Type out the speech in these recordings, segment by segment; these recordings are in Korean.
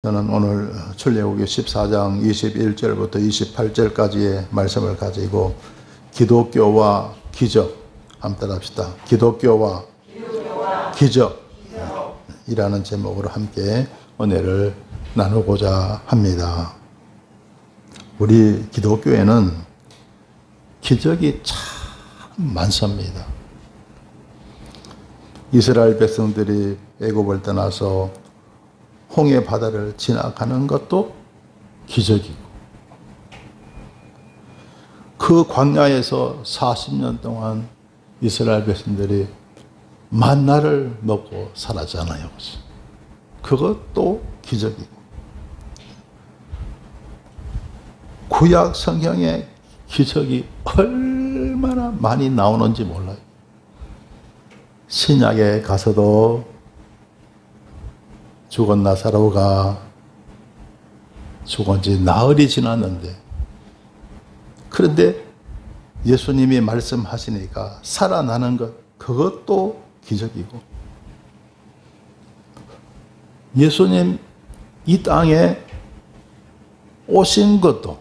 저는 오늘 출애굽기 14장 21절부터 28절까지의 말씀을 가지고 기독교와 기적 한번 따라합시다. 기독교와 기적이라는 제목으로 함께 은혜를 나누고자 합니다. 우리 기독교에는 기적이 참 많습니다. 이스라엘 백성들이 애굽을 떠나서 홍해 바다를 지나가는 것도 기적이고, 그 광야에서 40년 동안 이스라엘 백성들이 만나를 먹고 살았잖아요. 그것도 기적이고, 구약 성경에 기적이 얼마나 많이 나오는지 몰라요. 신약에 가서도 죽은 나사로가 죽은 지 나흘이 지났는데, 그런데 예수님이 말씀하시니까 살아나는 것, 그것도 기적이고, 예수님 이 땅에 오신 것도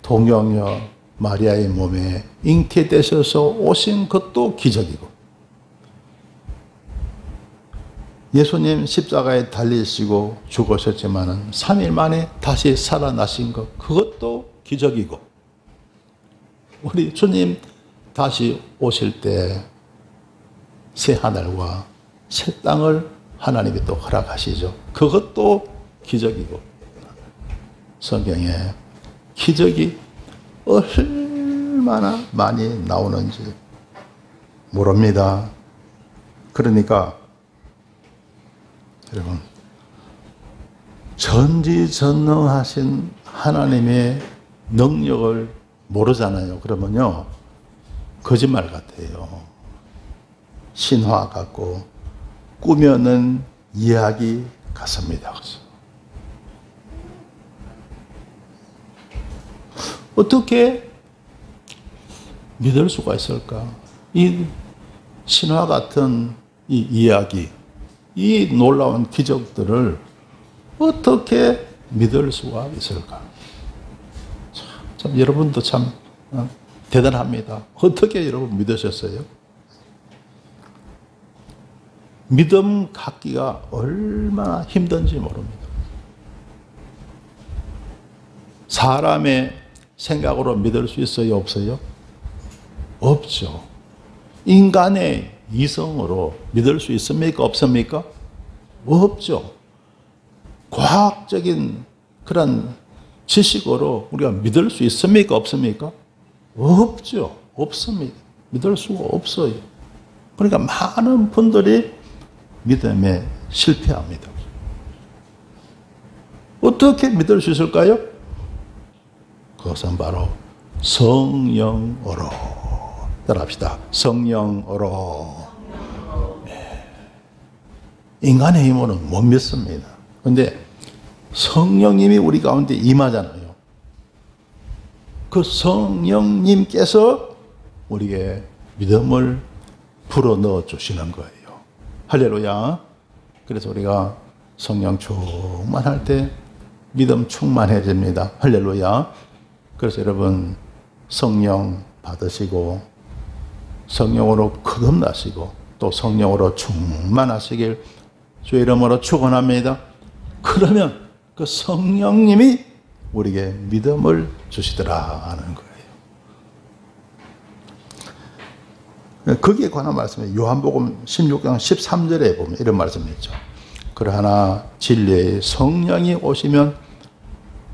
동정녀 마리아의 몸에 잉태되셔서 오신 것도 기적이고, 예수님 십자가에 달리시고 죽으셨지만 3일 만에 다시 살아나신 것, 그것도 기적이고, 우리 주님 다시 오실 때 새 하늘과 새 땅을 하나님이 또 허락하시죠. 그것도 기적이고, 성경에 기적이 얼마나 많이 나오는지 모릅니다. 그러니까 여러분, 전지전능하신 하나님의 능력을 모르잖아요. 그러면요, 거짓말 같아요. 신화 같고 꾸며낸 이야기 같습니다. 어떻게 믿을 수가 있을까? 이 신화 같은 이 이야기, 이 놀라운 기적들을 어떻게 믿을 수가 있을까? 참 여러분도 참 대단합니다. 어떻게 여러분 믿으셨어요? 믿음 갖기가 얼마나 힘든지 모릅니다. 사람의 생각으로 믿을 수 있어요? 없어요? 없죠. 인간의 이성으로 믿을 수 있습니까? 없습니까? 없죠. 과학적인 그런 지식으로 우리가 믿을 수 있습니까? 없습니까? 없죠. 없습니다. 믿을 수가 없어요. 그러니까 많은 분들이 믿음에 실패합니다. 어떻게 믿을 수 있을까요? 그것은 바로 성령으로. 따라합시다. 성령으로. 네. 인간의 힘으로는 못 믿습니다. 그런데 성령님이 우리 가운데 임하잖아요. 그 성령님께서 우리에게 믿음을 불어넣어 주시는 거예요. 할렐루야. 그래서 우리가 성령 충만할 때 믿음 충만해집니다. 할렐루야. 그래서 여러분, 성령 받으시고 성령으로 거듭나시고 또 성령으로 충만하시길 주의 이름으로 축원합니다. 그러면 그 성령님이 우리에게 믿음을 주시더라 하는 거예요. 거기에 관한 말씀에 요한복음 16장 13절에 보면 이런 말씀이 있죠. 그러나 진리의 성령이 오시면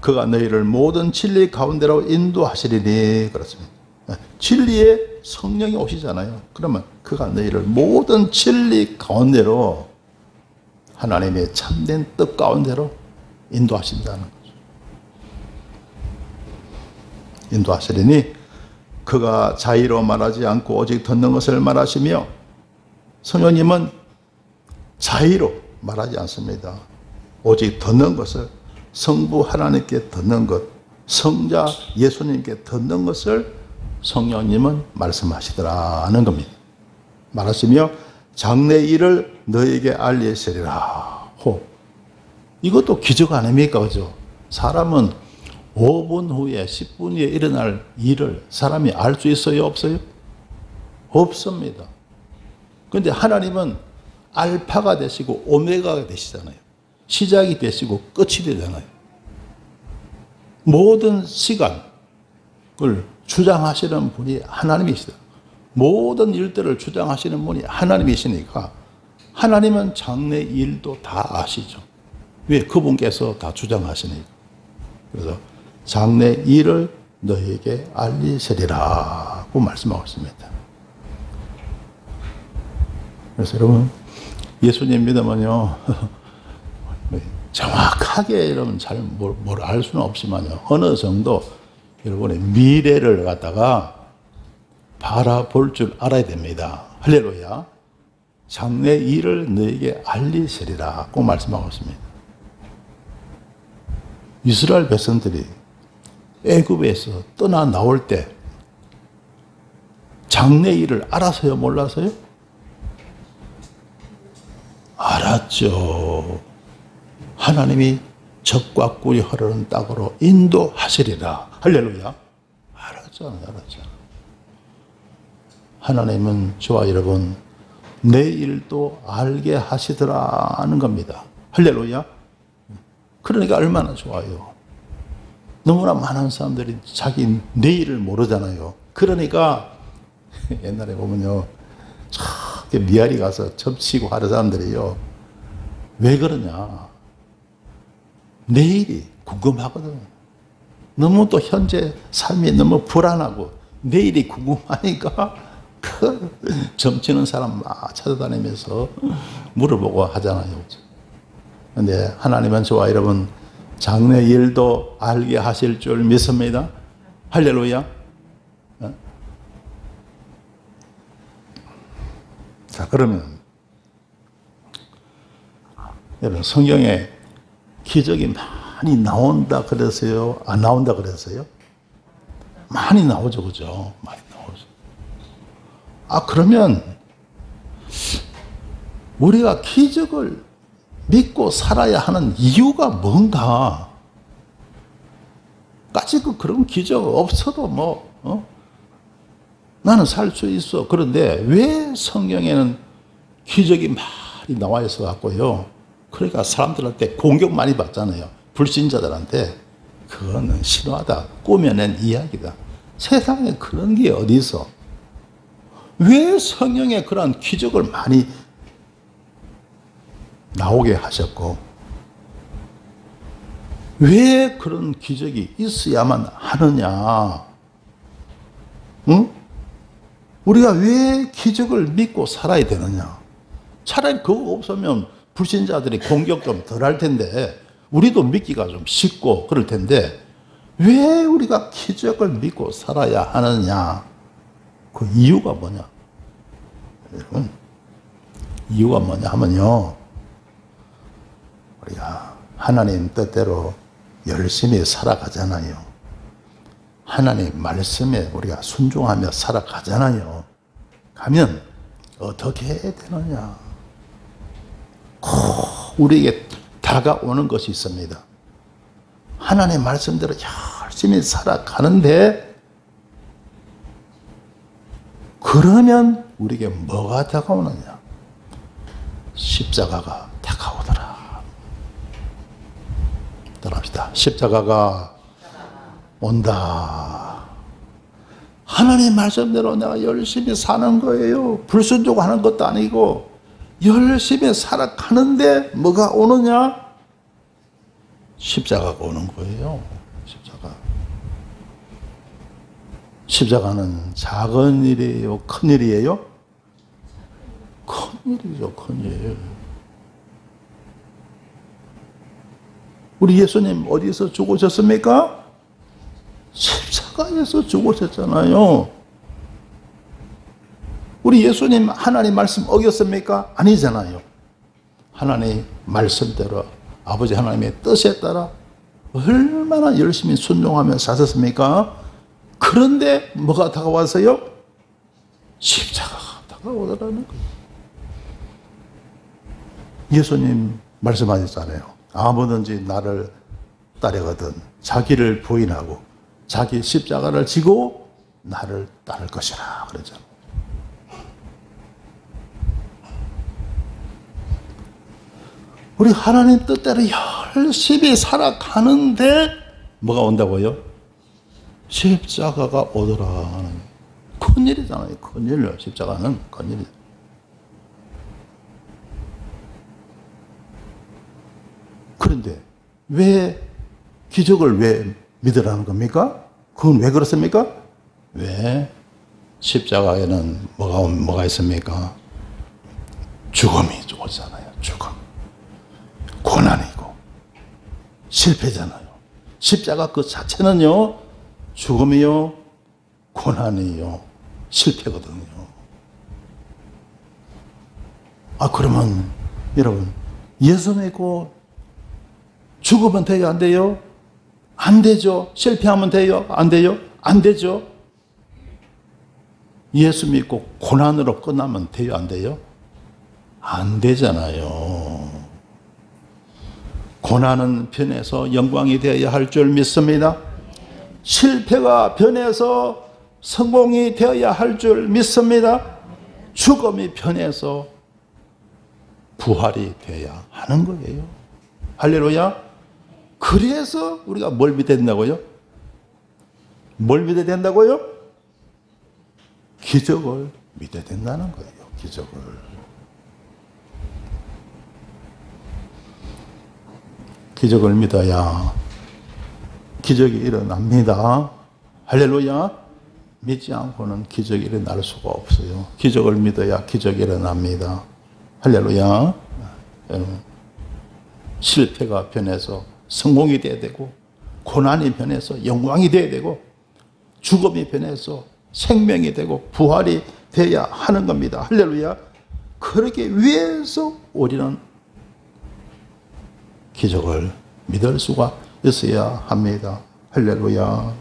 그가 너희를 모든 진리 가운데로 인도하시리니. 그렇습니다. 진리의 성령이 오시잖아요. 그러면 그가 너희를 모든 진리 가운데로, 하나님의 참된 뜻 가운데로 인도하신다는 거죠. 인도하시리니 그가 자의로 말하지 않고 오직 듣는 것을 말하시며, 성령님은 자의로 말하지 않습니다. 오직 듣는 것을, 성부 하나님께 듣는 것, 성자 예수님께 듣는 것을 성령님은 말씀하시더라는 겁니다. 말하시며 장래 일을 너에게 알리시리라. 이것도 기적 아닙니까? 그죠? 사람은 5분 후에, 10분 후에 일어날 일을 사람이 알 수 있어요? 없어요? 없습니다. 그런데 하나님은 알파가 되시고 오메가가 되시잖아요. 시작이 되시고 끝이 되잖아요. 모든 시간을 주장하시는 분이 하나님이시다. 모든 일들을 주장하시는 분이 하나님이시니까 하나님은 장래 일도 다 아시죠. 왜? 그분께서 다 주장하시니까. 그래서 장래 일을 너에게 알리시리라고 말씀하고 있습니다. 그래서 여러분, 예수님 믿으면요, 정확하게 여러분 잘 뭘 알 수는 없지만요, 어느 정도 여러분의 미래를 갖다가 바라볼 줄 알아야 됩니다. 할렐루야. 장래 일을 너에게 알리시리라고 말씀하고 있습니다. 이스라엘 백성들이 애굽에서 떠나 나올 때 장래 일을 알아서요, 몰라서요? 알았죠. 하나님이 적과 꿀이 흐르는 땅으로 인도하시리라. 할렐루야. 알았잖아요. 하나님은 저와 여러분 내일도 알게 하시더라는 겁니다. 할렐루야. 그러니까 얼마나 좋아요. 너무나 많은 사람들이 자기 내일을 모르잖아요. 그러니까 옛날에 보면요, 저렇게 미아리 가서 접치고 하는 사람들이요, 왜 그러냐, 내일이 궁금하거든. 너무 또 현재 삶이 너무 불안하고 내일이 궁금하니까 그 점치는 사람 막 찾아다니면서 물어보고 하잖아요. 그런데 하나님은 저와 여러분 장래 일도 알게 하실 줄 믿습니다. 할렐루야. 자, 그러면 여러분, 성경에 기적이 많이 나온다 그랬어요? 안 나온다 그랬어요? 많이 나오죠, 그죠? 많이 나오죠. 아, 그러면 우리가 기적을 믿고 살아야 하는 이유가 뭔가? 까짓 그런 기적 없어도 나는 살 수 있어. 그런데 왜 성경에는 기적이 많이 나와 있어 갖고요, 그러니까 사람들한테 공격 많이 받잖아요. 불신자들한테. 그거는 신화다, 꾸며낸 이야기다. 세상에 그런 게 어디 있어? 왜 성경에 그런 기적을 많이 나오게 하셨고, 왜 그런 기적이 있어야만 하느냐? 응? 우리가 왜 기적을 믿고 살아야 되느냐? 차라리 그거 없으면 불신자들이 공격 좀 덜 할 텐데, 우리도 믿기가 좀 쉽고 그럴 텐데, 왜 우리가 기적을 믿고 살아야 하느냐? 그 이유가 뭐냐? 여러분, 이유가 뭐냐 하면요, 우리가 하나님 뜻대로 열심히 살아가잖아요. 하나님 말씀에 우리가 순종하며 살아가잖아요. 가면 어떻게 되느냐? 꼭 우리에게 다가오는 것이 있습니다. 하나님 말씀대로 열심히 살아가는데, 그러면 우리에게 뭐가 다가오느냐? 십자가가 다가오더라. 따라합시다. 십자가가 온다. 하나님 말씀대로 내가 열심히 사는 거예요. 불순종하는 것도 아니고 열심히 살아가는데 뭐가 오느냐? 십자가가 오는 거예요. 십자가는 작은 일이에요? 큰 일이에요? 큰 일이죠, 큰 일. 우리 예수님 어디서 죽으셨습니까? 십자가에서 죽으셨잖아요. 우리 예수님 하나님 말씀 어겼습니까? 아니잖아요. 하나님 말씀대로 아버지 하나님의 뜻에 따라 얼마나 열심히 순종하며 사셨습니까? 그런데 뭐가 다가와서요? 십자가가 다가오더라는 거예요. 예수님 말씀하셨잖아요. 아무든지 나를 따르거든 자기를 부인하고 자기 십자가를 지고 나를 따를 것이라 그러잖아. 우리 하나님 뜻대로 열심히 살아가는데 뭐가 온다고요? 십자가가 오더라. 큰일이잖아요. 큰일. 십자가는 큰일이죠. 그런데 왜 기적을 왜 믿으라는 겁니까? 그건 왜 그렇습니까? 왜? 십자가에는 뭐가 있습니까? 죽음이 오잖아요. 죽음. 고난이고 실패잖아요. 십자가 그 자체는요, 죽음이요, 고난이요, 실패거든요. 그러면 여러분, 예수 믿고 죽으면 돼요, 안 돼요? 안 되죠. 실패하면 돼요, 안 돼요? 안 되죠. 예수 믿고 고난으로 끝나면 돼요, 안 돼요? 안 되잖아요. 고난은 변해서 영광이 되어야 할 줄 믿습니다. 실패가 변해서 성공이 되어야 할 줄 믿습니다. 죽음이 변해서 부활이 되어야 하는 거예요. 할렐루야. 그래서 우리가 뭘 믿어야 된다고요? 뭘 믿어야 된다고요? 기적을 믿어야 된다는 거예요. 기적을. 기적을 믿어야 기적이 일어납니다. 할렐루야. 믿지 않고는 기적이 일어날 수가 없어요. 기적을 믿어야 기적이 일어납니다. 할렐루야. 실패가 변해서 성공이 돼야 되고, 고난이 변해서 영광이 돼야 되고, 죽음이 변해서 생명이 되고 부활이 돼야 하는 겁니다. 할렐루야. 그러기 위해서 우리는 기적을 믿을 수가 있어야 합니다. 할렐루야.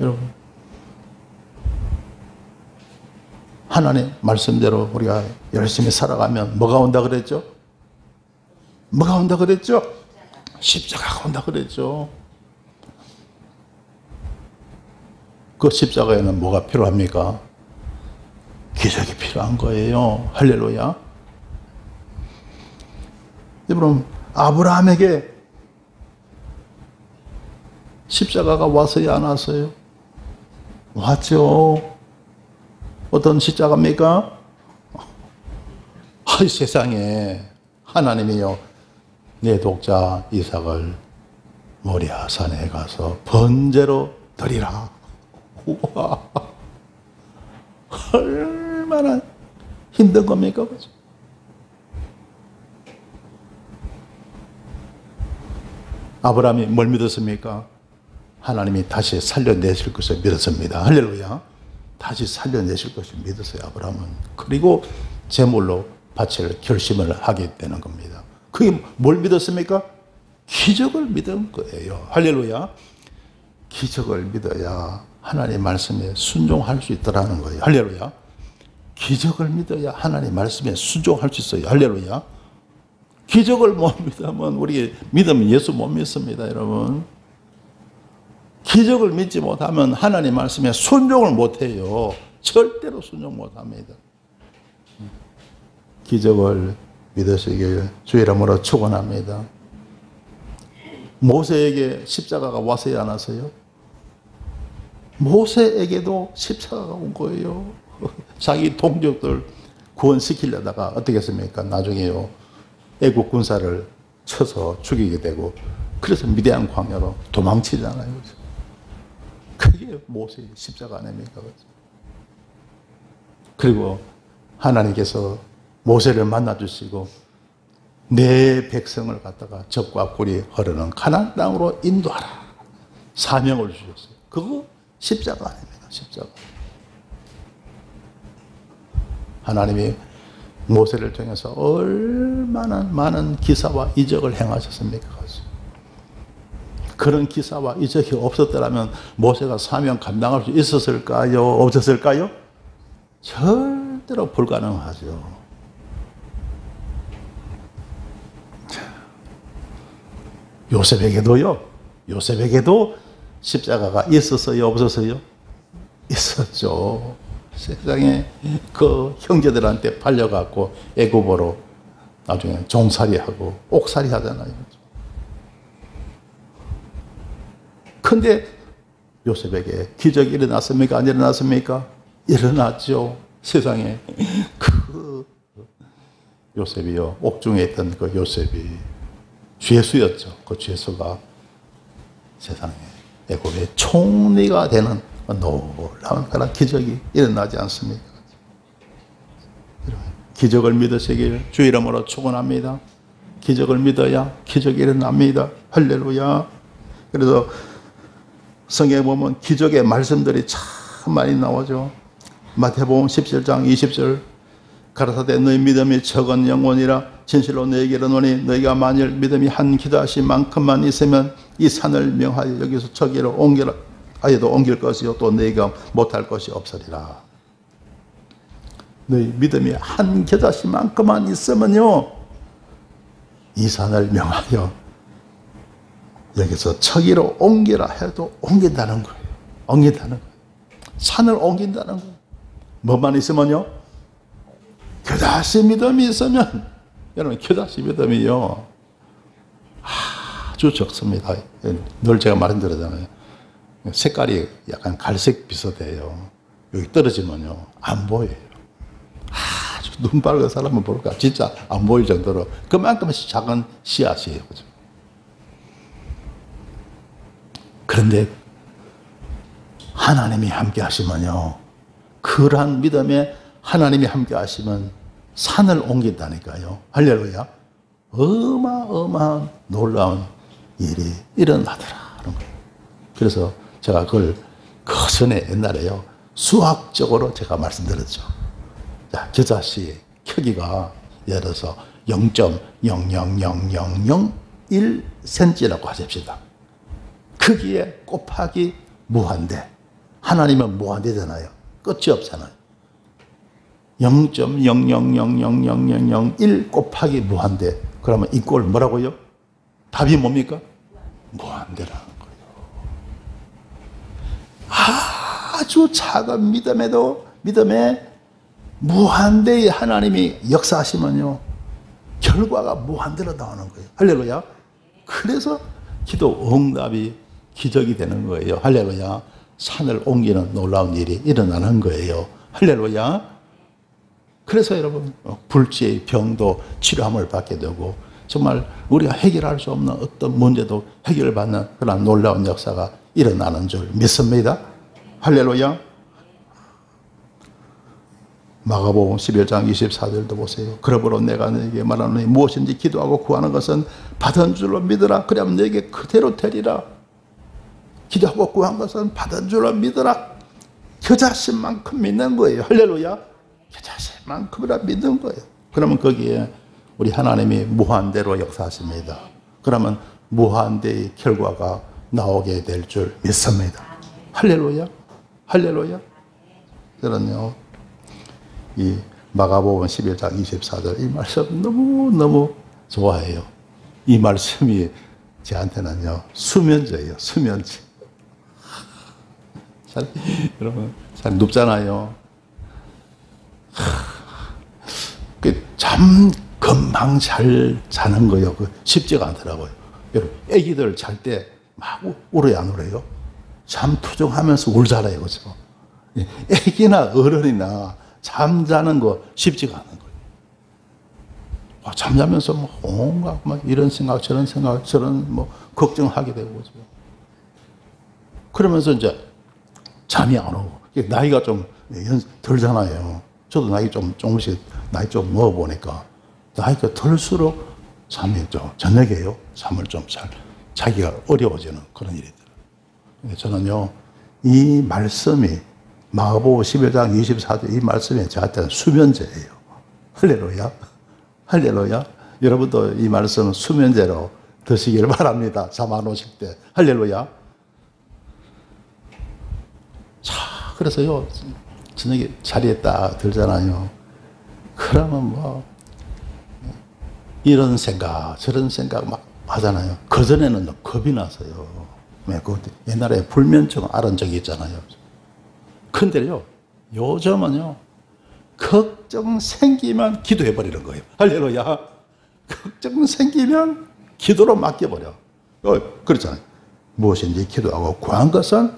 여러분, 하나님 말씀대로 우리가 열심히 살아가면 뭐가 온다 그랬죠? 뭐가 온다 그랬죠? 십자가가 온다 그랬죠. 그 십자가에는 뭐가 필요합니까? 기적이 필요한 거예요. 할렐루야. 여러분, 아브라함에게 십자가가 왔어요, 안 왔어요? 왔죠. 어떤 십자가입니까? 세상에 하나님이요, 내 독자 이삭을 모리아 산에 가서 번제로 드리라. 우와, 얼마나 힘든 겁니까? 그죠? 아브라함이 뭘 믿었습니까? 하나님이 다시 살려내실 것을 믿었습니다. 할렐루야. 다시 살려내실 것을 믿었어요, 아브라함은. 그리고 제물로 바칠 결심을 하게 되는 겁니다. 그게 뭘 믿었습니까? 기적을 믿은 거예요. 할렐루야. 기적을 믿어야 하나님 말씀에 순종할 수 있더라는 거예요. 할렐루야. 기적을 믿어야 하나님 말씀에 순종할 수 있어요. 할렐루야. 기적을 못 믿으면 우리 믿으면 예수 못 믿습니다, 여러분. 기적을 믿지 못하면 하나님 말씀에 순종을 못해요. 절대로 순종 못합니다. 기적을 믿으시길 주의 이름으로 축원합니다. 모세에게 십자가가 왔어요, 안 왔어요? 모세에게도 십자가가 온 거예요. 자기 동족들 구원시키려다가 어떻게 했습니까? 나중에요, 애국 군사를 쳐서 죽이게 되고, 그래서 미디안 광야로 도망치잖아요. 그게 모세의 십자가 아닙니까? 그리고 하나님께서 모세를 만나주시고 내 백성을 갖다가 적과 꿀이 흐르는 가나안 땅으로 인도하라 사명을 주셨어요. 그거 십자가 아닙니까? 십자가. 하나님이 모세를 통해서 얼마나 많은 기사와 이적을 행하셨습니까? 그런 기사와 이적이 없었더라면 모세가 사명 감당할 수 있었을까요? 없었을까요? 절대로 불가능하죠. 요셉에게도요. 요셉에게도 십자가가 있었어요, 없었어요? 있었죠. 세상에 그 형제들한테 팔려갖고 애굽으로 나중에 종살이하고 옥살이 하잖아요. 근데 요셉에게 기적이 일어났습니까? 안 일어났습니까? 일어났죠. 세상에 그 요셉이요, 옥중에 있던 그 요셉이 죄수였죠. 그 죄수가 세상에 애굽의 총리가 되는 놀라운 그런 기적이 일어나지 않습니까? 기적을 믿으시길 주 이름으로 축원합니다. 기적을 믿어야 기적이 일어납니다. 할렐루야. 그래서 성경에 보면 기적의 말씀들이 참 많이 나오죠. 마태복음 17장 20절, 가라사대 너희 믿음이 적은 영혼이라 진실로 너희에게 이르노니 너희가 만일 믿음이 한 기다시만큼만 있으면 이 산을 명하여 여기서 저기로 옮기라 하여도 옮길 것이요 또 너희가 못할 것이 없으리라. 너희 믿음이 한 겨자씨만큼만 있으면요 이 산을 명하여 여기서 저기로 옮기라 해도 옮긴다는 거예요. 옮긴다는 거예요. 산을 옮긴다는 거예요. 뭐만 있으면요? 겨자씨 믿음이 있으면, 여러분 겨자씨 믿음이요 아주 적습니다. 늘 제가 말씀드리잖아요. 색깔이 약간 갈색 비슷해요. 여기 떨어지면요 안 보여요. 아주 눈 밝은 사람은 볼까 진짜 안 보일 정도로 그만큼 작은 씨앗이에요. 그죠? 그런데 하나님이 함께 하시면요, 그러한 믿음에 하나님이 함께 하시면 산을 옮긴다니까요. 할렐루야. 어마어마한 놀라운 일이 일어나더라는 거예요. 그래서 제가 그걸 그 전에 옛날에요 수학적으로 제가 말씀드렸죠. 자, 겨자씨의 크기가 예를 들어서 0.0000001cm라고 하십시다. 크기에 곱하기 무한대. 하나님은 무한대잖아요. 끝이 없잖아요. 0.0000001 곱하기 무한대. 그러면 이 꼴 뭐라고요? 답이 뭡니까? 무한대라는 거예요. 아주 작은 믿음에 무한대의 하나님이 역사하시면요 결과가 무한대로 나오는 거예요. 할렐루야. 그래서 기도 응답이 기적이 되는 거예요. 할렐루야. 산을 옮기는 놀라운 일이 일어나는 거예요. 할렐루야. 그래서 여러분 불치의 병도 치료함을 받게 되고 정말 우리가 해결할 수 없는 어떤 문제도 해결받는 그런 놀라운 역사가 일어나는 줄 믿습니다. 할렐루야. 마가복음 11장 24절도 보세요. 그러므로 내가 너에게 말하노니 무엇인지 기도하고 구하는 것은 받은 줄로 믿으라. 그러면 너에게 그대로 되리라. 기도하고 구한 것은 받은 줄로 믿으라. 겨자씨만큼 믿는 거예요. 할렐루야. 겨자씨만큼이라 믿는 거예요. 그러면 거기에 우리 하나님이 무한대로 역사하십니다. 그러면 무한대의 결과가 나오게 될 줄 믿습니다. 할렐루야. 할렐루야. 저는요 이 마가복음 11장 24절 이 말씀 너무너무 좋아해요. 이 말씀이 저한테는요 수면제예요. 수면제. 여러분 잘 눕잖아요. 잠 금방 잘 자는 거예요. 쉽지가 않더라고요. 여러분 애기들 잘 때 막 울어요, 안 울어요? 잠 투정하면서 울잖아요. 그렇죠? 애기나 어른이나 잠자는 거 쉽지가 않은 거예요. 잠자면서 뭐 온갖 막 이런 생각 저런 뭐 걱정하게 되고 그렇죠? 그러면서 이제 잠이 안 오고 나이가 좀 들잖아요. 저도 나이 조금씩 나이 좀 먹어 보니까 나이가 들수록 잠이 좀 저녁에요 잠을 좀 잘 자기가 어려워지는 그런 일이 있더라고요. 저는요 이 말씀이 마가복음 11장 24절 이 말씀이 저한테는 수면제예요. 할렐루야. 할렐루야. 여러분도 이 말씀은 수면제로 드시길 바랍니다. 잠 안 오실 때. 할렐루야. 자, 그래서요 저녁에 자리에 딱 들잖아요. 그러면 뭐 이런 생각 저런 생각 막 하잖아요. 그전에는 겁이 나서요. 왜? 그 옛날에 불면증 앓은 적이 있잖아요. 근데요, 요즘은요, 걱정 생기면 기도해버리는 거예요. 할렐루야. 걱정 생기면 기도로 맡겨버려. 그렇잖아요. 무엇인지 기도하고 구한 것은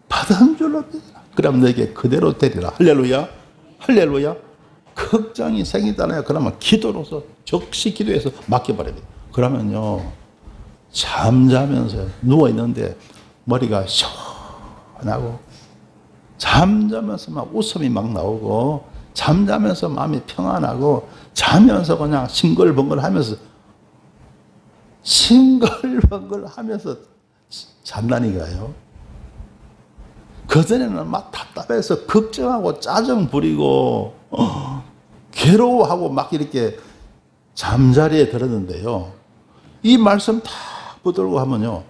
받은 줄로 믿으라. 그러면 너에게 그대로 되리라. 할렐루야. 할렐루야. 걱정이 생기잖아요. 그러면 기도로서 적시 기도해서 맡겨버립니다. 그러면요, 잠자면서 누워있는데 머리가 시원하고, 잠자면서 막 웃음이 막 나오고, 잠자면서 마음이 평안하고, 자면서 그냥 싱글벙글 하면서, 싱글벙글 하면서 잔다니까요. 그전에는 막 답답해서 걱정하고 짜증 부리고, 괴로워하고 막 이렇게 잠자리에 들었는데요. 이 말씀 다 붙들고 하면요,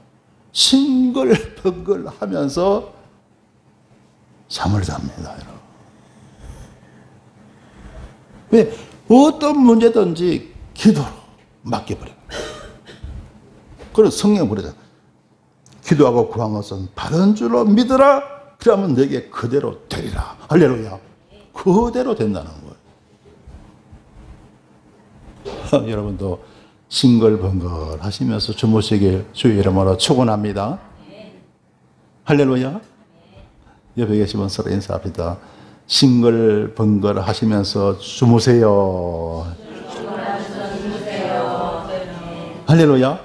싱글벙글 하면서 잠을 잡니다. 여러분. 왜? 어떤 문제든지 기도로 맡겨버려요. 그래서 성경에 그러잖아요. 기도하고 구한 것은 받은 줄로 믿으라. 그러면 너에게 그대로 되리라. 할렐루야. 그대로 된다는 거예요. 여러분도 싱글벙글 하시면서 주무시길 주의 이름으로 축원합니다. 할렐루야. 옆에 계시면 서로 인사합니다. 싱글벙글 하시면서 주무세요. 할렐루야.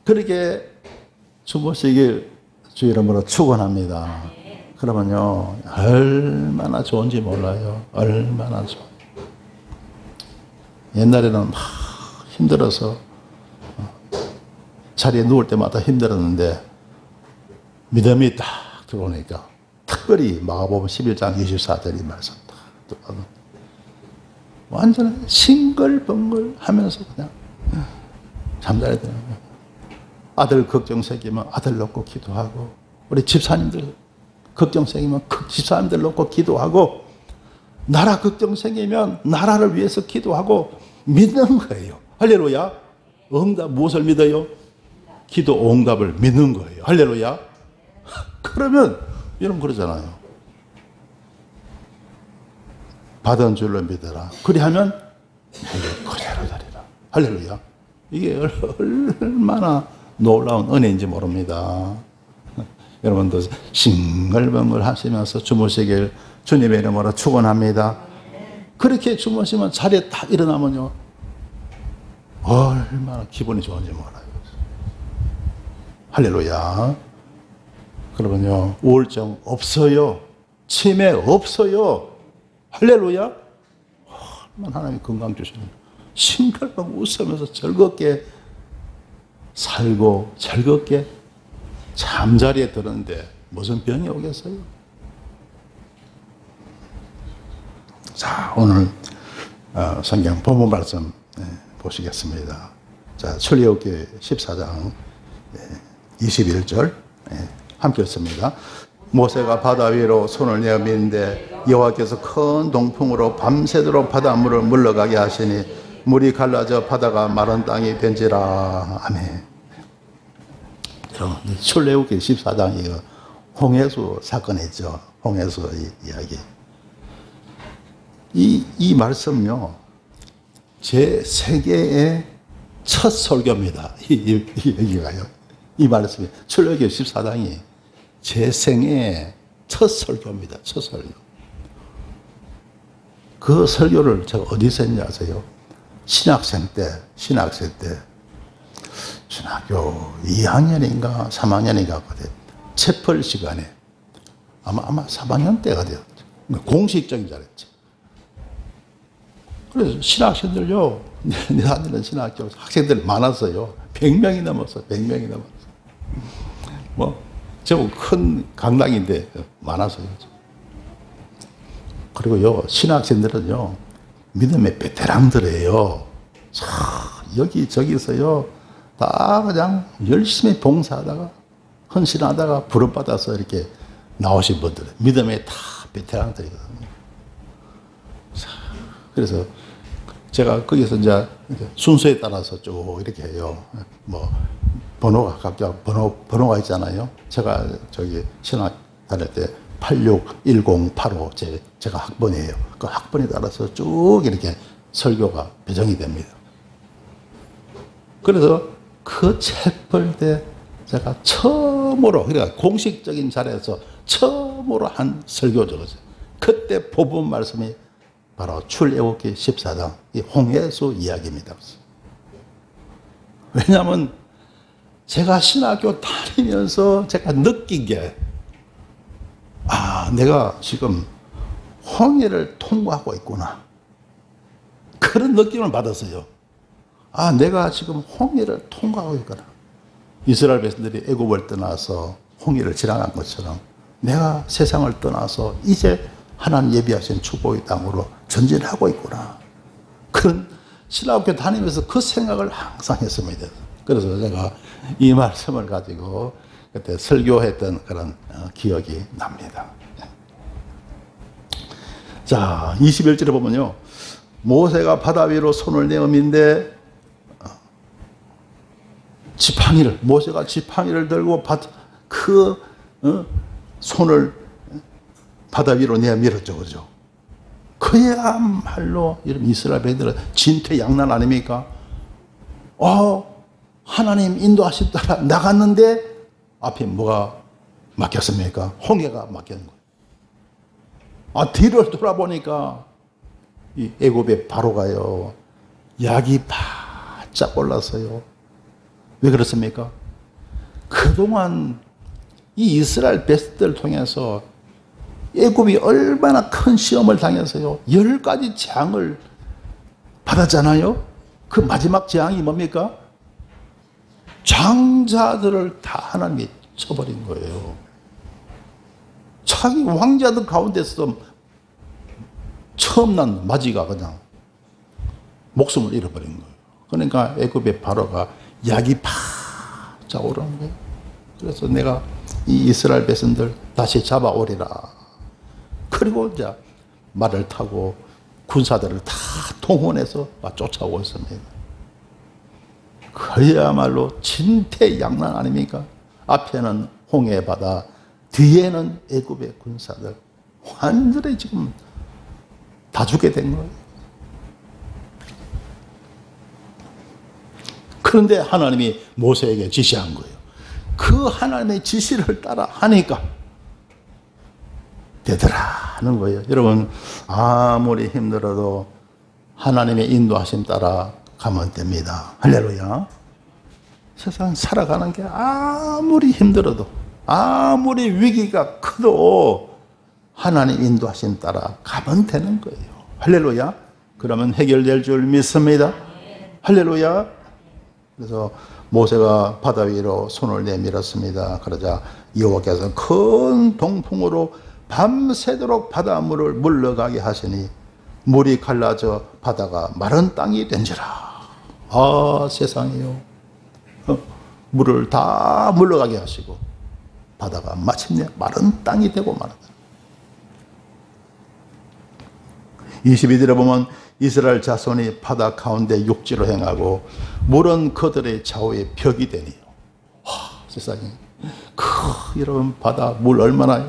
그렇게 주무시길 주의 이름으로 축원합니다. 그러면요, 얼마나 좋은지 몰라요. 얼마나 좋아요. 옛날에는 막 힘들어서 자리에 누울 때마다 힘들었는데 믿음이 딱 들어오니까 특별히 마가복음 11장 24절 이 말씀 딱 들어가고 완전 싱글벙글 하면서 그냥 잠자야 되는 거예요. 아들 걱정 생기면 아들 놓고 기도하고, 우리 집사님들 걱정 생기면 집사님들 놓고 기도하고, 나라 걱정 생기면 나라를 위해서 기도하고 믿는 거예요. 할렐루야. 응답 무엇을 믿어요? 기도 응답을 믿는 거예요. 할렐루야. 그러면 여러분 그러잖아요. 받은 줄로 믿어라. 그리하면 내게 그대로 되리라. 할렐루야. 이게 얼마나 놀라운 은혜인지 모릅니다. 여러분도 싱글벙글 하시면서 주무시길 주님의 이름으로 축원합니다. 그렇게 주무시면 자리에 딱 일어나면요, 얼마나 기분이 좋은지 몰라요. 할렐루야. 그러면요, 우울증 없어요. 치매 없어요. 할렐루야. 얼마나 하나님이 건강 주시는, 싱글벙글 웃으면서 즐겁게 살고 즐겁게 잠자리에 들었는데 무슨 병이 오겠어요? 자, 오늘 성경 본문 말씀 보시겠습니다. 자, 출애굽기 14장 21절 함께 읽습니다. 모세가 바다 위로 손을 내어 미는데 여호와께서 큰 동풍으로 밤새도록 바닷물을 물러가게 하시니 물이 갈라져 바다가 마른 땅이 된지라. 아멘. 출애굽기 14장이 홍해수 사건이죠. 홍해수 이야기. 이 말씀요, 제 세계의 첫 설교입니다. 이 얘기가요. 이 말씀이, 출애굽기 14장이 제 생애의 첫 설교입니다. 첫 설교. 그 설교를 제가 어디서 했는지 아세요? 신학생 때 중학교 2학년인가 3학년인가 채플 시간에 아마 3학년 때가 되었죠. 공식적인 자리였죠. 그래서 신학생들요, 내 다니는 신학교 학생들 많았어요. 100명이 넘었어요. 100명이 넘었어요. 뭐 제법 큰 강당인데 많았어요. 그리고요, 신학생들은요, 믿음의 베테랑들이에요. 여기저기서요, 다 그냥 열심히 봉사하다가, 헌신하다가 부름받아서 이렇게 나오신 분들, 믿음의 다 베테랑들이거든요. 그래서 제가 거기서 이제 순서에 따라서 쭉 이렇게 해요. 뭐 번호가 각각 번호가 있잖아요. 제가 저기 신학 다닐 때 861085 제가 학번이에요. 그 학번에 따라서 쭉 이렇게 설교가 배정이 됩니다. 그래서 그 책 볼 때 제가 처음으로, 그러니까 공식적인 자리에서 처음으로 한 설교 적었어요. 그때 뽑은 말씀이 바로 출애굽기 14장 이 홍해수 이야기입니다. 왜냐하면 제가 신학교 다니면서 제가 느낀 게, 내가 지금 홍해를 통과하고 있구나. 그런 느낌을 받았어요. 내가 지금 홍해를 통과하고 있구나. 이스라엘 백성들이 애굽을 떠나서 홍해를 지나간 것처럼 내가 세상을 떠나서 이제 하나님 예비하신 축복의 땅으로 전진하고 있구나. 그런 신학교 다니면서 그 생각을 항상 했습니다. 그래서 제가 이 말씀을 가지고 그때 설교했던 그런 기억이 납니다. 자, 21절에 보면요. 모세가 바다 위로 손을 내어민데 지팡이를, 모세가 지팡이를 들고 손을 바다 위로 내밀었죠. 그죠? 그야말로 이스라엘 백성들은 진퇴양난 아닙니까? 하나님 인도하신 따라 나갔는데 앞에 뭐가 막혔습니까? 홍해가 막힌 거예요. 뒤를 돌아보니까 이 애굽의 바로가요, 약이 바짝 올랐어요. 왜 그렇습니까? 그동안 이 이스라엘 백성들을 통해서 애굽이 얼마나 큰 시험을 당해서요, 10가지 재앙을 받았잖아요. 그 마지막 재앙이 뭡니까? 장자들을 다 하나님이 쳐버린 거예요. 자기 왕자들 가운데서 처음 난 마지가 그냥 목숨을 잃어버린 거예요. 그러니까 애굽의 바로가 약이 바짝 오르는 거예요. 그래서 내가 이 이스라엘 백성들 다시 잡아오리라. 그리고 이제 말을 타고 군사들을 다 동원해서 쫓아오고 있습니다. 그야말로 진퇴양난 아닙니까? 앞에는 홍해 바다, 뒤에는 애굽의 군사들, 완전히 지금 다 죽게 된 거예요. 그런데 하나님이 모세에게 지시한 거예요. 그 하나님의 지시를 따라 하니까 되더라는 거예요. 여러분, 아무리 힘들어도 하나님의 인도하심 따라 가면 됩니다. 할렐루야. 세상 살아가는 게 아무리 힘들어도, 아무리 위기가 커도 하나님 인도하심 따라 가면 되는 거예요. 할렐루야. 그러면 해결될 줄 믿습니다. 할렐루야. 그래서 모세가 바다 위로 손을 내밀었습니다. 그러자 여호와께서 큰 동풍으로 밤새도록 바닷물을 물러가게 하시니 물이 갈라져 바다가 마른 땅이 된지라. 세상이요. 물을 다 물러가게 하시고 바다가 마침내 마른 땅이 되고 말았다. 22절에 보면 이스라엘 자손이 바다 가운데 육지로 행하고 물은 그들의 좌우에 벽이 되니요. 세상에. 여러분, 바다 물 얼마나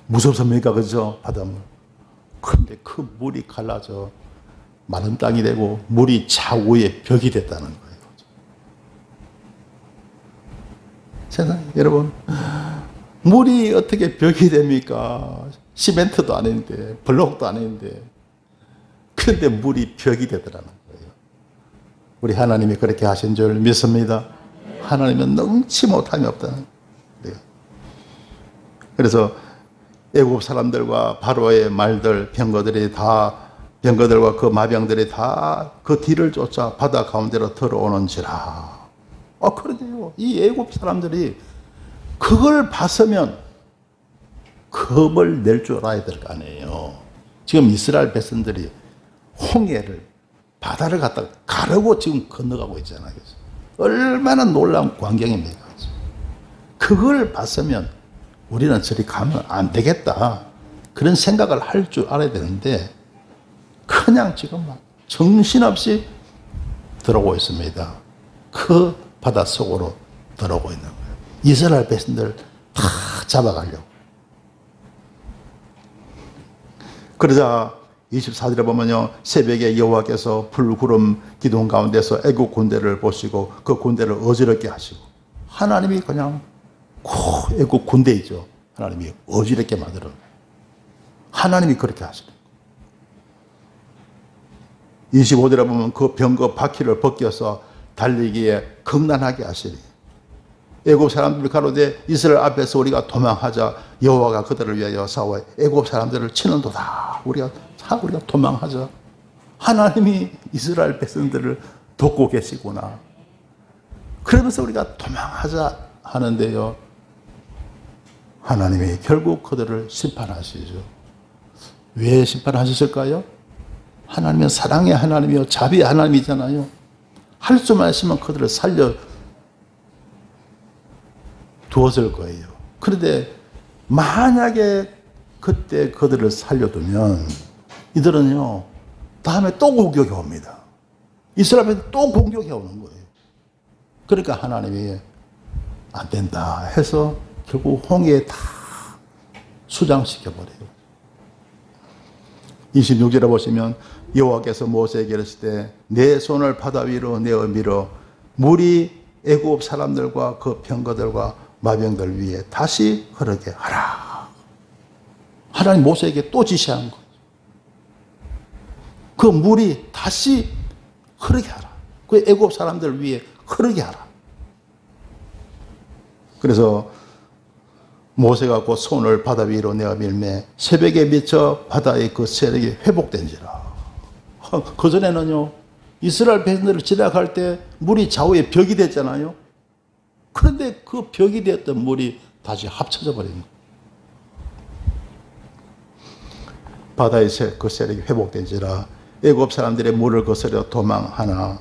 무섭습니까? 그죠? 바닷물. 그런데 그 물이 갈라져 마른 땅이 되고 물이 좌우에 벽이 됐다는 거예요. 세상에. 여러분, 물이 어떻게 벽이 됩니까? 시멘트도 아닌데, 블록도 아닌데. 그런데 물이 벽이 되더라는 거예요. 우리 하나님이 그렇게 하신 줄 믿습니다. 하나님은 능치 못함이 없다는 거예요. 그래서 애굽 사람들과 바로의 말들, 병거들과 그 마병들이 다 그 뒤를 쫓아 바다 가운데로 들어오는지라. 그러네요. 이 애굽 사람들이 그걸 봤으면 겁을 낼 줄 알아야 될 거 아니에요. 지금 이스라엘 백성들이 홍해를, 바다를 갖다가 가르고 지금 건너가고 있잖아요. 얼마나 놀라운 광경입니까? 그걸 봤으면 우리는 저리 가면 안 되겠다. 그런 생각을 할 줄 알아야 되는데, 그냥 지금 막 정신없이 들어오고 있습니다. 그 바다 속으로 들어오고 있는 거예요. 이스라엘 백성들 다 잡아가려고. 그러자 24절에 보면요, 새벽에 여호와께서 불구름 기둥 가운데서 애국 군대를 보시고 그 군대를 어지럽게 하시고, 하나님이 그냥 애국 군대이죠. 하나님이 어지럽게 만들어. 하나님이 그렇게 하시는. 25절에 보면 그 병거 바퀴를 벗겨서 달리기에 극난하게 하시니, 애굽 사람들이 가로되 이스라엘 앞에서 우리가 도망하자. 여호와가 그들을 위하여 싸워 애굽 사람들을 치는도다. 우리가 도망하자. 하나님이 이스라엘 백성들을 돕고 계시구나. 그러면서 우리가 도망하자 하는데요, 하나님이 결국 그들을 심판하시죠. 왜 심판하셨을까요? 하나님은 사랑의 하나님이요 자비의 하나님이잖아요. 할 수만 있으면 그들을 살려 두었을 거예요. 그런데 만약에 그때 그들을 살려두면 이들은요, 다음에 또 공격해 옵니다. 이스라엘에 또 공격해 오는 거예요. 그러니까 하나님이 안 된다 해서 결국 홍해에 다 수장시켜버려요. 26절에 보시면 여호와께서 모세에게 이르실 때 내 손을 바다 위로 내어 밀어 물이 애굽 사람들과 그 병거들과 마병들 위에 다시 흐르게 하라. 하나님 모세에게 또 지시한 거예요. 그 물이 다시 흐르게 하라. 그 애굽 사람들 위에 흐르게 하라. 그래서 모세가 그 손을 바다 위로 내어 밀매 새벽에 미쳐 바다의 그 세력이 회복된지라. 그전에는요, 이스라엘 백성들을 지나갈 때 물이 좌우에 벽이 됐잖아요. 그런데 그 벽이 되었던 물이 다시 합쳐져 버린 거예요. 바다의 그 세력이 회복된지라. 애굽 사람들의 물을 거스려 도망하나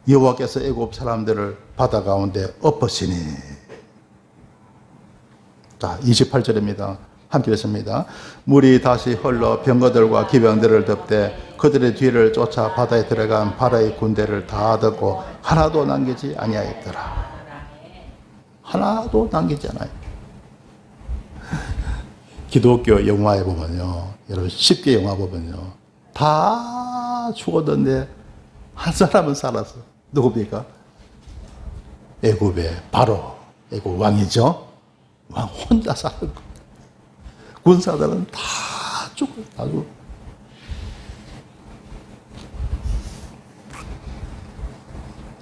여호와께서 애굽 사람들을 바다 가운데 엎으시니. 자, 28절입니다. 함께 읽습니다. 물이 다시 흘러 병거들과 기병들을 덮되 그들의 뒤를 쫓아 바다에 들어간 바다의 군대를 다 덮고 하나도 남기지 아니하였더라. 하나도 남기지 않아요. 기독교 영화에 보면요, 여러분 10개 영화 보면요, 다 죽었는데 한 사람은 살았어. 누굽니까? 애굽의 바로 애굽 왕이죠. 왕 혼자 사는 거. 군사들은 다 죽어, 다 죽어.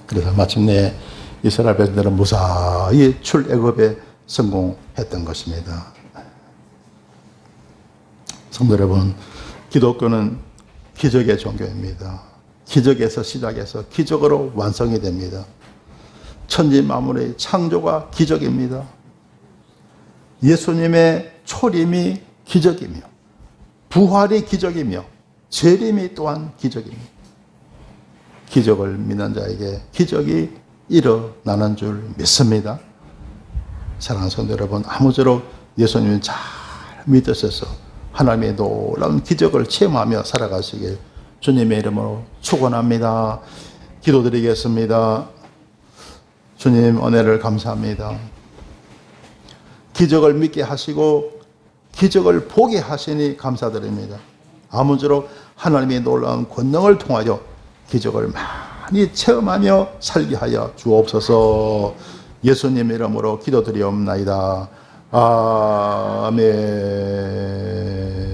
그래서 마침내 이스라엘 백성들은 무사히 출애굽에 성공했던 것입니다. 성도 여러분, 기독교는 기적의 종교입니다. 기적에서 시작해서 기적으로 완성이 됩니다. 천지 만물의 창조가 기적입니다. 예수님의 초림이 기적이며 부활이 기적이며 재림이 또한 기적입니다. 기적을 믿는 자에게 기적이 일어나는 줄 믿습니다. 사랑하는 성도 여러분, 아무쪼록 예수님을 잘 믿으셔서 하나님의 놀라운 기적을 체험하며 살아가시길 주님의 이름으로 축원합니다. 기도드리겠습니다. 주님, 은혜를 감사합니다. 기적을 믿게 하시고 기적을 보게 하시니 감사드립니다. 아무쪼록 하나님의 놀라운 권능을 통하여 기적을 많이 체험하며 살게 하여 주옵소서. 예수님 이름으로 기도드리옵나이다. 아멘.